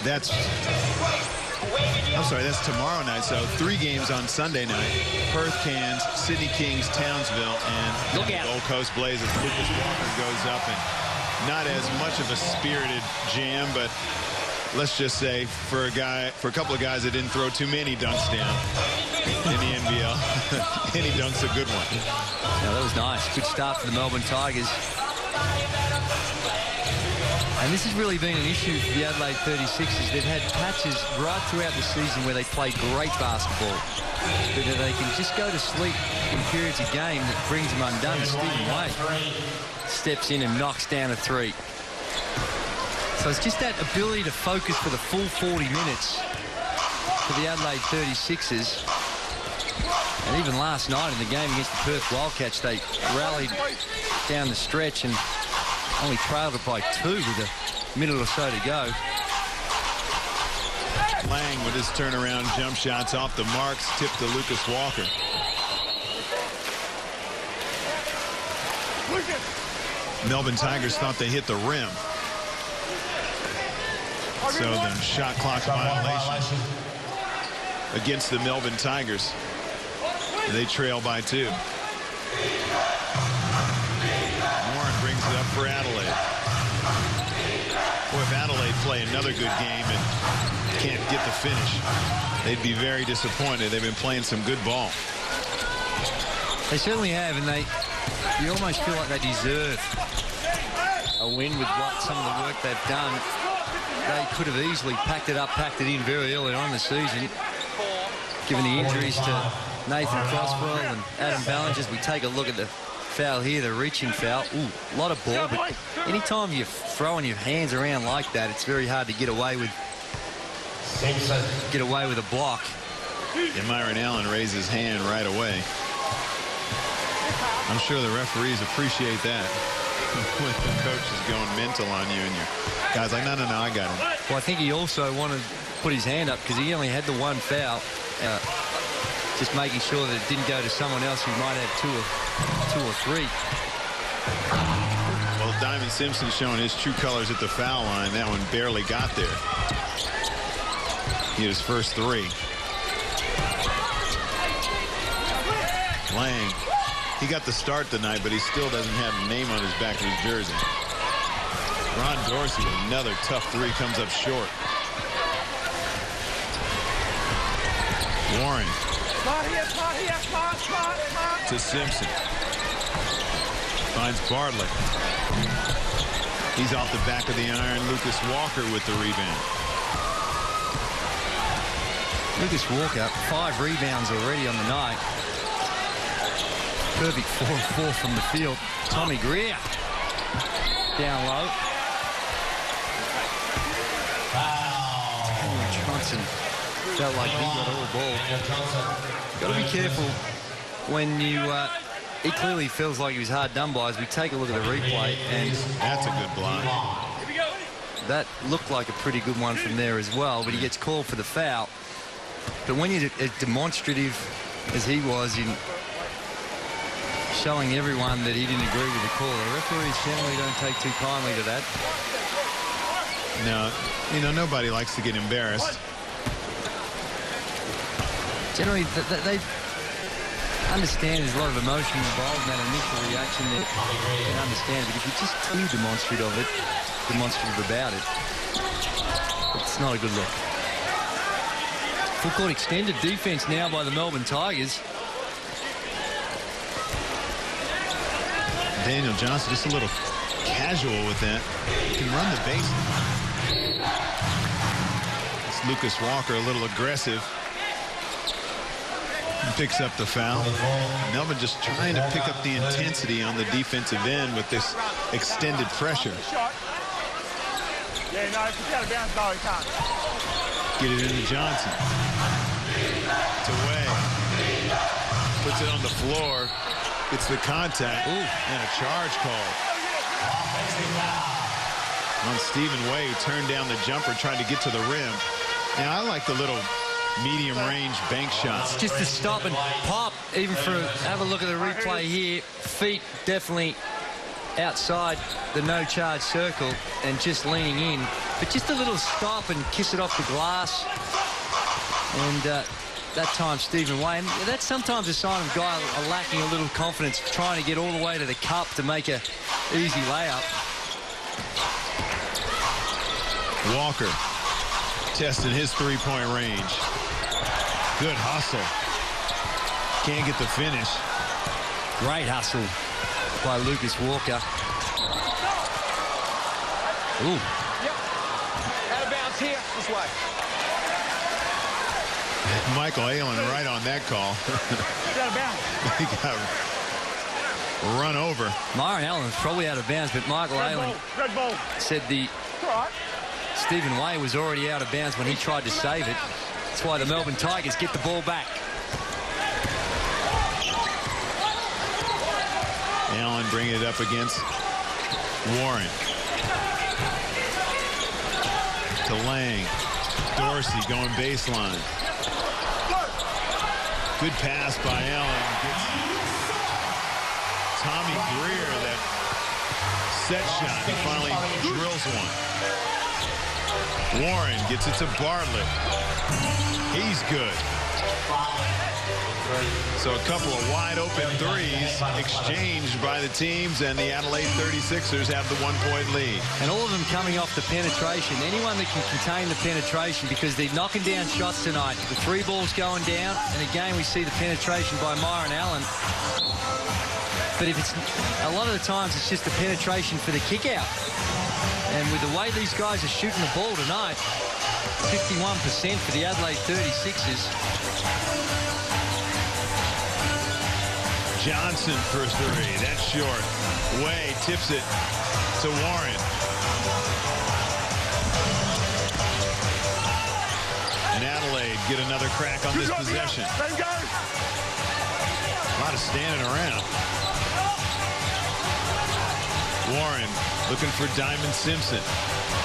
That's tomorrow night. So 3 games on Sunday night. Perth Cairns, Sydney Kings, Townsville, and the Gold Coast Blazers. Lucas Walker goes up, and not as much of a spirited jam, but let's just say for a couple of guys that didn't throw too many dunks down in the NBL, any dunk's a good one. Yeah, that was nice. Good start for the Melbourne Tigers. And this has really been an issue for the Adelaide 36ers. They've had patches right throughout the season where they played great basketball, but they can just go to sleep in periods of game that brings them undone. Stephen Way steps in and knocks down a 3. So it's just that ability to focus for the full 40 minutes for the Adelaide 36ers. And even last night in the game against the Perth Wildcats, they rallied down the stretch and only trailed it by 2 with a minute or so to go. Lang with his turnaround jump shots off the marks, tipped to Lucas Walker. Melbourne Tigers thought they hit the rim. So the shot clock violation against the Melbourne Tigers. They trail by 2. Brings it up for Adelaide. Boy, if Adelaide play another good game and can't get the finish, they'd be very disappointed. They've been playing some good ball. They certainly have, and you almost feel like they deserve a win with some of the work they've done. They could have easily packed it in very early on in the season, given the injuries to Nathan Crosswell and Adam Ballinger. As we take a look at the foul here, the reaching foul. Ooh, a lot of ball, but anytime you're throwing your hands around like that, it's very hard to get away with a block. And Myron Allen raised his hand right away. I'm sure the referees appreciate that when the coach is going mental on you and your guy's like, no, I got him. Well, I think he also wanted to put his hand up because he only had the 1 foul. Just making sure that it didn't go to someone else who might have 2 or 3. Well, Diamond Simpson showing his true colors at the foul line. That one barely got there. He had his first 3. Lang, he got the start tonight, but he still doesn't have a name on his back of his jersey. Ron Dorsey with another tough 3 comes up short. Warren to Simpson. Finds Bartlett. He's off the back of the iron. Lucas Walker with the rebound. Lucas Walker, 5 rebounds already on the night. Perfect 4-4 from the field. Tommy Greer down low. Johnson felt like he got all ball. Got to be careful when you... he clearly feels like he was hard done by as we take a look at the replay, and that's a good block. That looked like a pretty good one from there as well, but he gets called for the foul. But when you're as demonstrative as he was in showing everyone that he didn't agree with the call, the referees generally don't take too kindly to that. No, nobody likes to get embarrassed. Generally, they understand there's a lot of emotion involved in that initial reaction. They can understand it, but if you're just too demonstrative about it, it's not a good look. Full court extended defense now by the Melbourne Tigers. Daniel Johnson just a little casual with that. He can run the base. It's Lucas Walker a little aggressive. Picks up the foul. Melbourne just trying to pick up the intensity on the defensive end with this extended pressure. Get it into Johnson. It's away. Puts it on the floor. Gets the contact. Ooh, and a charge call on Stephen Way. Turned down the jumper, trying to get to the rim. Now, I like the little medium-range bank shots. Just to stop and pop, even for, have a look at the replay here. Feet definitely outside the no-charge circle and just leaning in. But just a little stop and kiss it off the glass. And that time, Stephen Way. And that's sometimes a sign of a guy lacking a little confidence, trying to get all the way to the cup to make a easy layup. Walker testing his three-point range. Good hustle. Can't get the finish. Great hustle by Lucas Walker. Ooh. Yep. Out of bounds here. This way. Michael Allen right on that call. Out of bounds. He got run over. Myron Allen's probably out of bounds, but Michael Allen said the Stephen Way was already out of bounds when he tried to save it. That's why the Melbourne Tigers get the ball back. Allen bringing it up against Warren. To Lang. Dorsey going baseline. Good pass by Allen. Gets Tommy Greer that set shot. He finally drills one. Warren gets it to Bartlett. He's good. So a couple of wide open threes exchanged by the teams, and the Adelaide 36ers have the 1-point lead. And all of them coming off the penetration. Anyone that can contain the penetration, because they're knocking down shots tonight. The three balls going down, and again we see the penetration by Myron Allen. But if it's a lot of the times it's just the penetration for the kick out. And with the way these guys are shooting the ball tonight, 51% for the Adelaide 36ers. Johnson for three. That's short. Way tips it to Warren. And Adelaide get another crack on this possession. A lot of standing around. Warren looking for Diamond Simpson.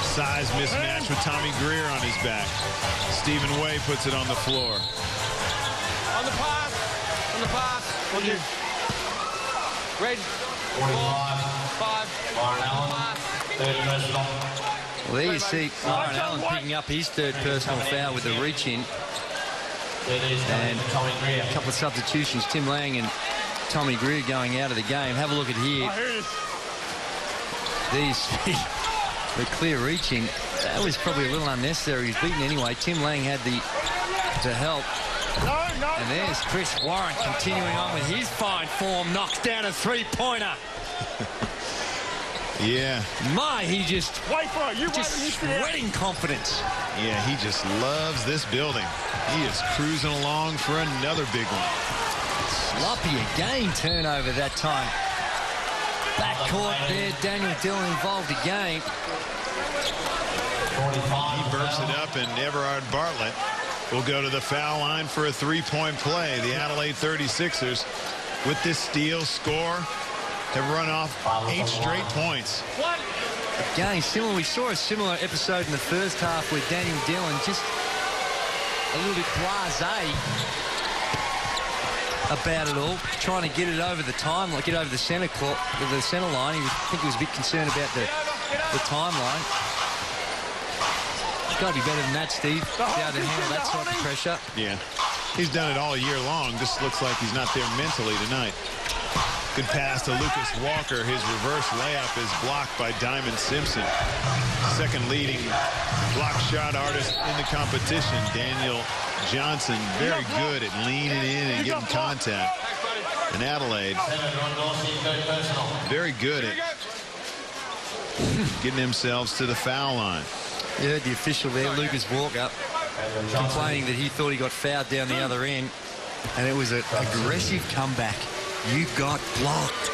Size mismatch with Tommy Greer on his back. Stephen Way puts it on the floor. On the pass. On the pass. On you. Red. 5. Myron Allen. Third personal. Well, there you see Myron Allen picking up his third personal foul with the reach in. And a couple of substitutions. Tim Lang and Tommy Greer going out of the game. Have a look at here. These the clear reaching. That was probably a little unnecessary. He's beaten anyway. Tim Lang had the help. And there's Chris Warren continuing on with his fine form. Knocks down a three-pointer. Yeah. He just sweating confidence. Yeah, he just loves this building. He is cruising along for another big one. Sloppy again turnover that time. Backcourt there, Daniel Dillon involved again. He burps it up, and Everard Bartlett will go to the foul line for a three-point play. The Adelaide 36ers, with this steal score, have run off 8 straight points. Again, similar. We saw a similar episode in the first half with Daniel Dillon, just a little bit blasé about it all, trying to get it over the time, like get over the center line. I think he was a bit concerned about the timeline. It's got to be better than that, Steve. Be able to handle that sort of pressure. Yeah, he's done it all year long. Just looks like he's not there mentally tonight. Good pass to Lucas Walker. His reverse layup is blocked by Diamond Simpson. Second leading block shot artist in the competition. Daniel Johnson, very good at leaning in and getting contact. And Adelaide, very good at getting themselves to the foul line. You heard the official there, Lucas Walker, complaining that he thought he got fouled down the other end. And it was an aggressive comeback. You got blocked.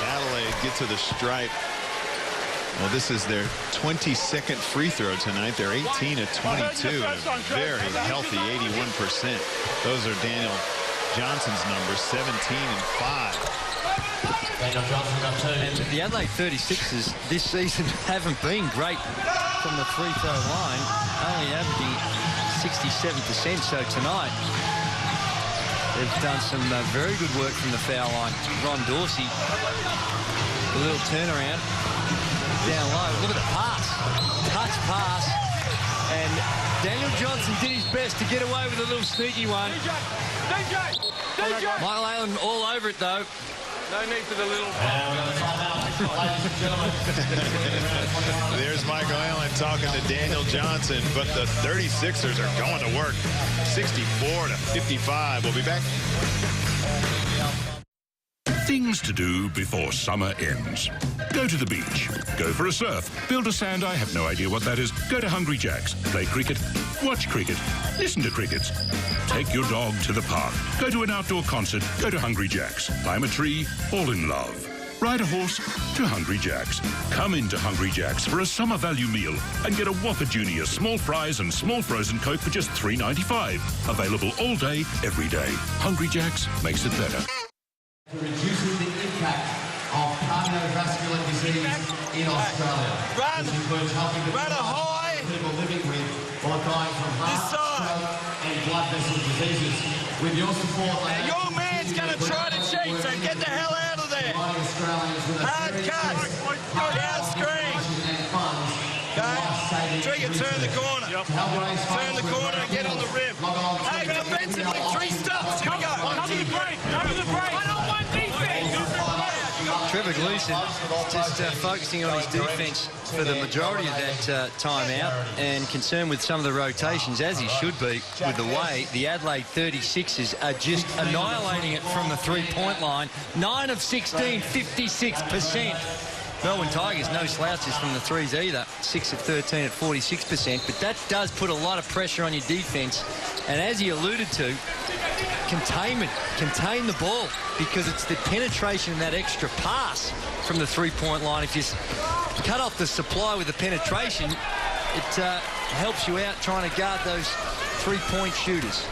Adelaide get to the stripe. Well, this is their 22nd free throw tonight. They're 18 of 22. A very healthy 81%. Those are Daniel Johnson's numbers, 17 and 5. And the Adelaide 36ers this season haven't been great from the free throw line, only averaging 67%. So tonight, They've done some very good work from the foul line. Ron Dorsey, a little turnaround down low. Look at the pass. Touch pass. And Daniel Johnson did his best to get away with a little sneaky one. DJ! Michael Allen all over it, though. No need for the little... There's Michael Allen talking to Daniel Johnson, but the 36ers are going to work. 64-55. We'll be back. Things to do before summer ends. Go to the beach. Go for a surf. Build a sand. I have no idea what that is. Go to Hungry Jack's. Play cricket. Watch cricket. Listen to crickets. Take your dog to the park. Go to an outdoor concert. Go to Hungry Jack's. Climb a tree. Fall in love. Ride a horse to Hungry Jack's. Come into Hungry Jack's for a summer value meal and get a Whopper Junior, small fries and small frozen Coke for just $3.95. Available all day, every day. Hungry Jack's makes it better. Reducing the impact of cardiovascular disease in Australia. This includes helping the people living with or dying from heart, stroke and blood vessel diseases. With your support, your man's going to try to cheat, so get the hell out of there. Hard cut. Down screen. Okay. Trigger, turn the corner. Turn the corner and get on the rim. Hey, defensively, 3 stops. Here we go. Cover the break. Cover the break. One-on-one defense. Trevor Gleeson just focusing on his defense for the majority of that timeout and concerned with some of the rotations, as he should be, with the way the Adelaide 36ers are just annihilating it from the three-point line. 9 of 16, 56%. Melbourne Tigers, no slouches from the threes either. 6 of 13 at 46%. But that does put a lot of pressure on your defense. And as he alluded to, containment, contain the ball, because it's the penetration and that extra pass from the three-point line. If you cut off the supply with the penetration, it helps you out trying to guard those three-point shooters.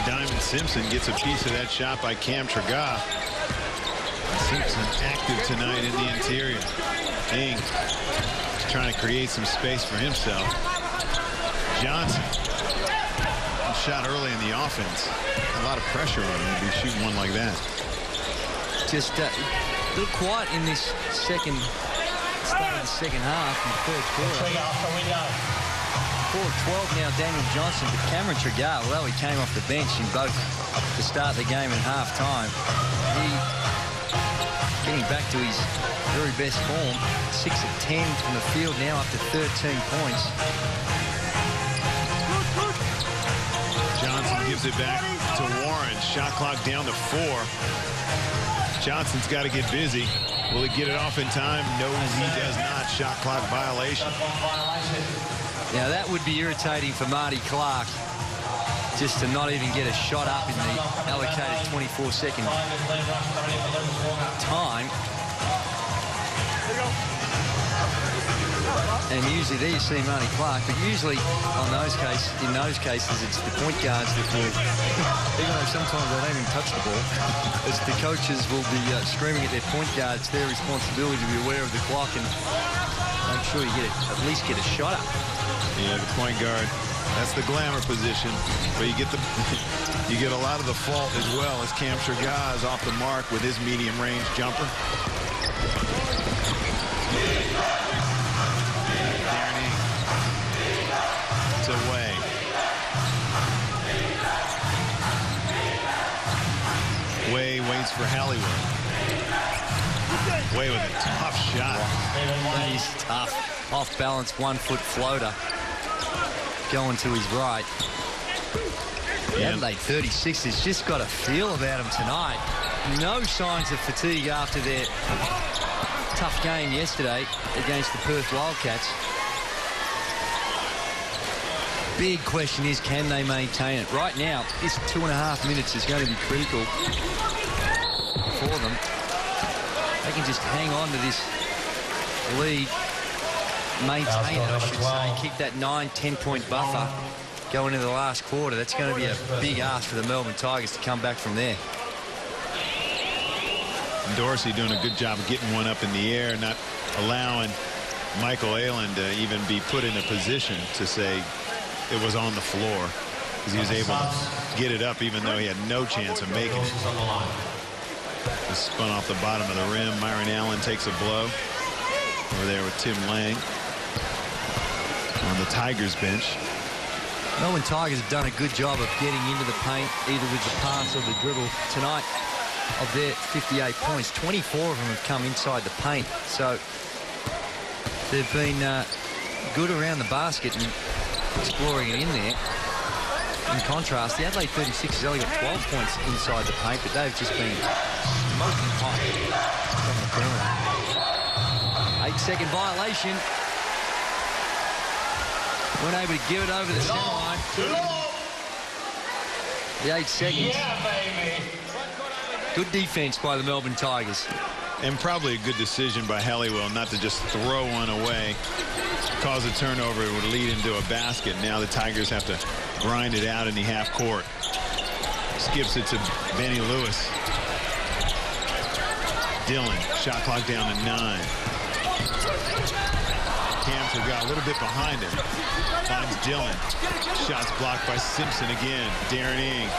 Diamond Simpson gets a piece of that shot by Cam Tragar. Simpson active tonight in the interior. Ing trying to create some space for himself. Johnson, shot early in the offense. A lot of pressure on him to be shooting one like that. Just a little quiet in this start of the second half and third quarter. 4-12 now, Daniel Johnson, but Cameron Tragar, although he came off the bench in both to start the game and half-time, he getting back to his very best form. 6 of 10 from the field now, up to 13 points. Johnson gives it back to Warren. Shot clock down to 4. Johnson's got to get busy. Will he get it off in time? No, he does not. Shot clock violation. Now that would be irritating for Marty Clark, just to not even get a shot up in the allocated 24-second time. And usually there you see Marty Clark, but usually in those cases it's the point guards that will, even though sometimes they don't even touch the ball, as the coaches will be screaming at their point guards, it's their responsibility to be aware of the clock and make sure you at least get a shot up. Yeah, the point guard, that's the glamour position, but you get a lot of the fault as well, as Cam Tragar is off the mark with his medium range jumper. It's away. Way waits for Hollywood. Way with a tough shot. That is tough. Off balance, 1-foot floater. Going to his right. The Adelaide 36ers just got a feel about him tonight. No signs of fatigue after their tough game yesterday against the Perth Wildcats. Big question is, can they maintain it? Right now, this 2.5 minutes is going to be critical for them. They can just hang on to this lead, maintain it, I should say, keep that 9-10 point buffer going into the last quarter. That's going to be a big ask for the Melbourne Tigers to come back from there. Dorsey doing a good job of getting one up in the air, not allowing Michael Allen to even be put in a position to say it was on the floor. because he was able to get it up even though he had no chance of making it. He spun off the bottom of the rim. Myron Allen takes a blow over there with Tim Lang on the Tigers bench. Melbourne Tigers have done a good job of getting into the paint, either with the pass or the dribble. Tonight, of their 58 points, 24 of them have come inside the paint. So they've been good around the basket and exploring it in there. In contrast, the Adelaide 36 has only got 12 points inside the paint, but they've just been smoking hot from the perimeter. 8-second violation. Weren't able to give it over the center line. The 8 seconds. Good defense by the Melbourne Tigers. And probably a good decision by Helliwell not to just throw one away, cause a turnover. It would lead into a basket. Now the Tigers have to grind it out in the half court. Skips it to Benny Lewis. Dillon, shot clock down to 9. Camser got a little bit behind him. Finds Dillon. Shots blocked by Simpson again. Darren Ing.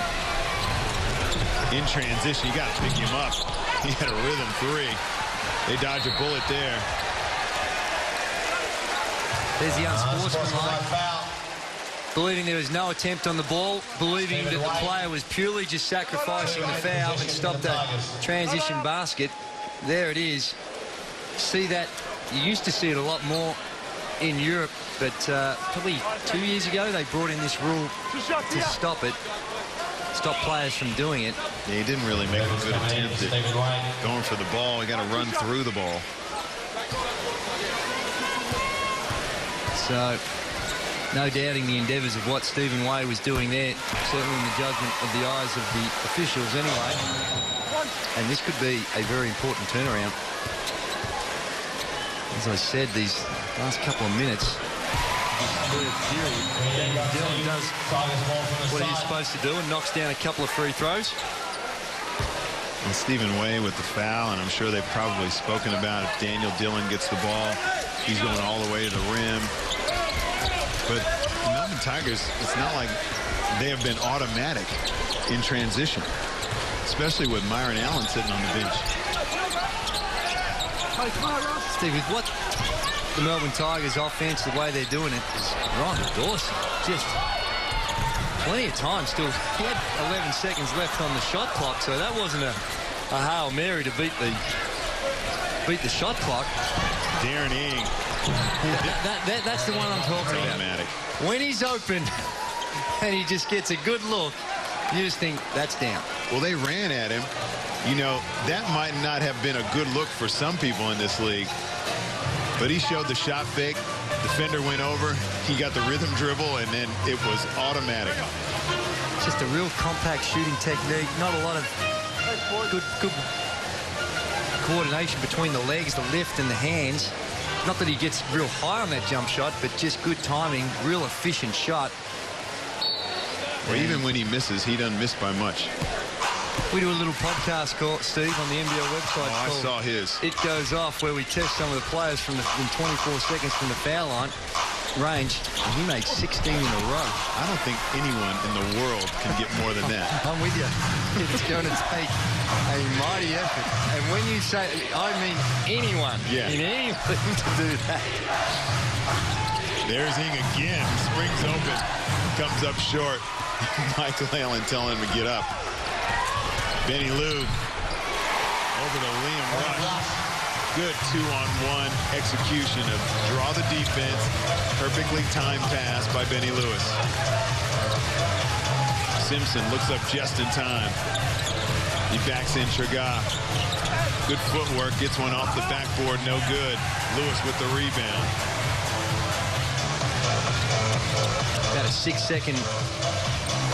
In transition, you got to pick him up. He had a rhythm 3. They dodge a bullet there. There's the unsportsmanlike. Believing there was no attempt on the ball, believing that the player was purely just sacrificing the foul and stopped a transition basket. There it is. See that? You used to see it a lot more in Europe, but probably 2 years ago they brought in this rule to stop it. Stop players from doing it. Yeah, he didn't really make a good attempt at going for the ball. He got to run through the ball. So, no doubting the endeavours of what Stephen Way was doing there. Certainly in the judgment of the eyes of the officials anyway. And this could be a very important turnaround. As I said, these last couple of minutes, Dillon does what he's supposed to do and knocks down a couple of free throws. And Stephen Way with the foul, and I'm sure they've probably spoken about if Daniel Dillon gets the ball, he's going all the way to the rim. But the Melbourne Tigers, it's not like they have been automatic in transition, especially with Myron Allen sitting on the bench. Steve, with what the Melbourne Tigers offense, the way they're doing it, is Ron Dorsey just plenty of time still. He had 11 seconds left on the shot clock, so that wasn't a Hail Mary to beat the shot clock. Darren Ing. That's the one I'm talking about. When he's open and he just gets a good look, you just think that's down. Well, they ran at him. You know, that might not have been a good look for some people in this league. But he showed the shot fake. Defender went over. He got the rhythm dribble, and then it was automatic. Just a real compact shooting technique. Not a lot of good coordination between the legs, the lift, and the hands. Not that he gets real high on that jump shot, but just good timing, real efficient shot. Well, even when he misses, he doesn't miss by much. We do a little podcast call, Steve, on the NBL website. Oh, I saw his. It goes off, where we test some of the players in 24 seconds from the foul line range. And he made 16 in a row. I don't think anyone in the world can get more than that. I'm with you. It's going to take a mighty effort. And when you say, I mean anyone in any league to do that. There's Ing again. Springs open. Comes up short. Michael Allen telling him to get up. Benny Lou over to Liam Rush. Good 2-on-1 execution of draw the defense. Perfectly timed pass by Benny Lewis. Simpson looks up just in time. He backs in Traga. Good footwork. Gets one off the backboard. No good. Lewis with the rebound. About a 6-second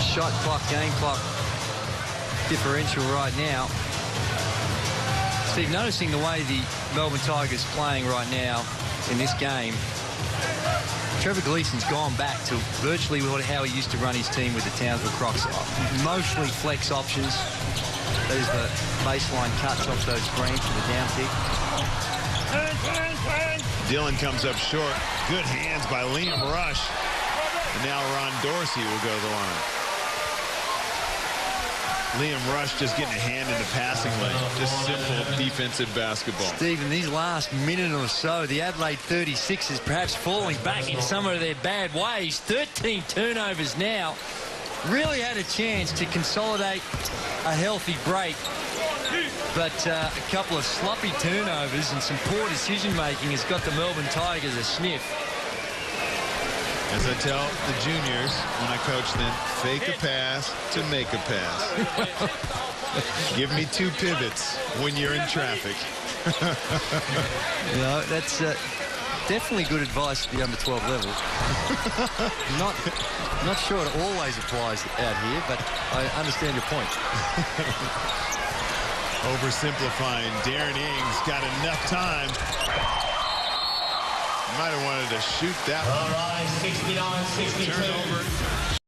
shot clock, game clock differential right now. Steve, noticing the way the Melbourne Tigers playing right now in this game, Trevor Gleeson's gone back to virtually how he used to run his team with the Townsville Crocs. Mostly flex options. There's the baseline cuts off those screens for the down kick. Dillon comes up short. Good hands by Liam Rush. And now Ron Dorsey will go to the line. Liam Rush just getting a hand in the passing lane. Just simple defensive basketball. Steve, in these last minute or so, the Adelaide 36 is perhaps falling back into some of their bad ways. 13 turnovers now. Really had a chance to consolidate a healthy break. But a couple of sloppy turnovers and some poor decision-making has got the Melbourne Tigers a sniff. As I tell the juniors when I coach them, fake a pass to make a pass. Give me 2 pivots when you're in traffic. You know, that's definitely good advice at the under-12 level. Not sure it always applies out here, but I understand your point. Oversimplifying. Darren Ings got enough time. Might have wanted to shoot that one. All right, 69-62. Turnover.